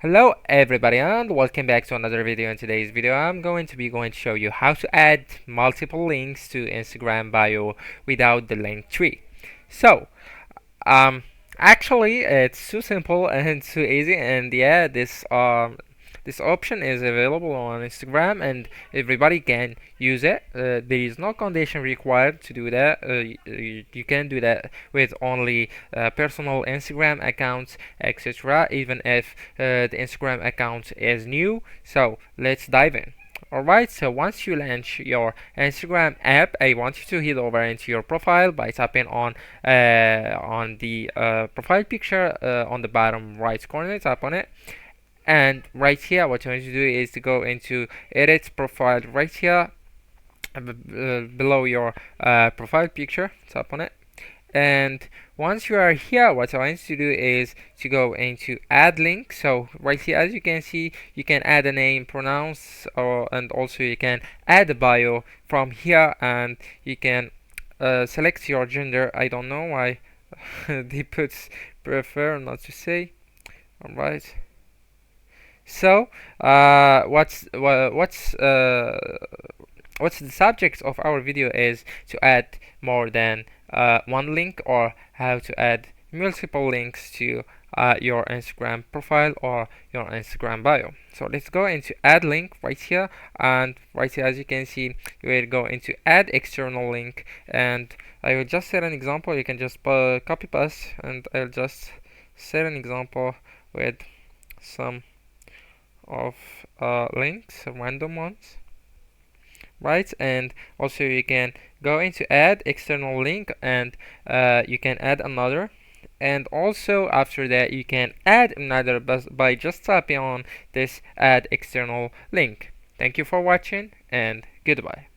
Hello everybody and welcome back to another video. In today's video I'm going to show you how to add multiple links to Instagram bio without the link tree. So um actually it's too simple and too easy, and yeah, this option is available on Instagram and everybody can use it. There is no condition required to do that. You can do that with only personal Instagram accounts, etc. Even if the Instagram account is new. So let's dive in. Alright, so once you launch your Instagram app, I want you to head over into your profile by tapping on the profile picture on the bottom right corner. Tap on it, and right here what you want to do is to go into edit profile right here below your profile picture. Tap on it, and once you are here, what I want you to do is to go into add link. So right here, as you can see, you can add a name, pronounce, and also you can add a bio from here, and you can select your gender. I don't know why they put prefer not to say. All right. So, what's the subject of our video is to add more than one link, or how to add multiple links to your Instagram profile or your Instagram bio. So let's go into add link right here, and right here, as you can see, you will go into add external link, and I will just set an example. You can just copy paste, and I'll just set an example with some of links, random ones, right? And also you can go into add external link, and you can add another, and also after that you can add another by just tapping on this add external link. Thank you for watching, and goodbye.